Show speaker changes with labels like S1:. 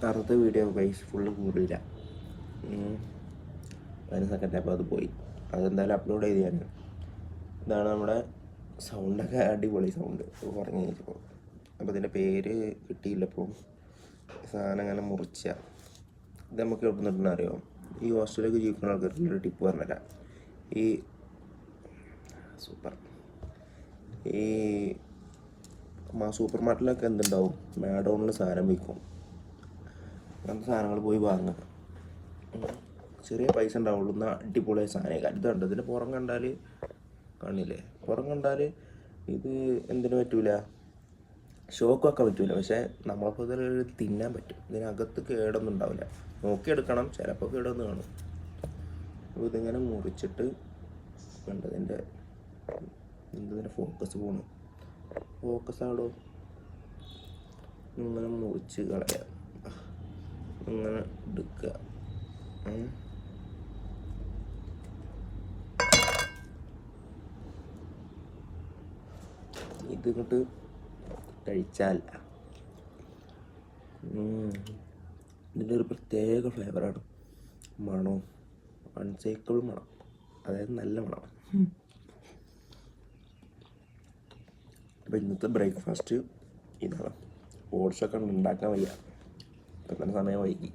S1: അറുപത്തെ video guys full കൂടിയില്ല. 15 second അപ്പോൾ അത് പോയി. അതെന്തായാലും അപ്ലോഡ് ചെയ്ത് ഞാൻ. ഇതാണ് നമ്മുടെ സൗണ്ടൊക്കെ അടിപൊളി സൗണ്ട് കുറഞ്ഞു കഴിഞ്ഞപ്പോൾ. അപ്പോൾ ഇതിൻ്റെ പേര് കിട്ടിയില്ല. ഇപ്പോൾ സാധനം അങ്ങനെ മുറിച്ച ഇത് നമുക്ക് എവിടെ നിന്നിട്ടുണ്ടെന്ന് അറിയാം. ഈ ഹോസ്റ്റലിലേക്ക് ജീവിക്കുന്ന ആൾക്കാർക്കുള്ളൊരു ടിപ്പ് പറഞ്ഞുതരാം. ഈ സൂപ്പർ മാർക്കറ്റിലൊക്കെ എന്തുണ്ടാവും, മാഡോണിൽ സാധനം വിൽക്കും. അങ്ങനത്തെ സാധനങ്ങൾ പോയി വാങ്ങുക. ചെറിയ പൈസ ഉണ്ടാവുള്ളൂ, എന്നാൽ അടിപൊളിയായ സാധനം. ഇതുണ്ട്, ഇതിൻ്റെ പുറം കണ്ടാൽ കാണില്ലേ, പുറം കണ്ടാൽ ഇത് എന്തിനു പറ്റൂല, ഷോക്ക് വെക്കാൻ പറ്റൂല. പക്ഷേ നമ്മളിപ്പോൾ ഇതിൽ തിന്നാൻ പറ്റും. ഇതിനകത്ത് കേടൊന്നും ഉണ്ടാവില്ല. നോക്കിയെടുക്കണം, ചിലപ്പോൾ കേടൊന്നും കാണും. അപ്പോൾ ഇതിങ്ങനെ മുറിച്ചിട്ട് കണ്ടതിൻ്റെ എന്തിൻ്റെ ഫോക്കസ് പോകണം, ഫോക്കസ് ആടോ, ഇങ്ങനെ മുറിച്ച് കളയാം, ഇങ്ങനെ എടുക്കുക. ഇത് ഇങ്ങോട്ട് കഴിച്ചാൽ ഇതിൻ്റെ ഒരു പ്രത്യേക ഫ്ലേവറാണ്, മണവും അൺസേക്കബിൾ മണം, അതായത് നല്ല മണം. അപ്പോൾ ഇന്നത്തെ ബ്രേക്ക്ഫാസ്റ്റ് ഇതാണ്. ഓട്സൊക്കെ ഉണ്ടാക്കാൻ വയ്യ, ഇപ്പം തന്നെ സമയം വൈകി.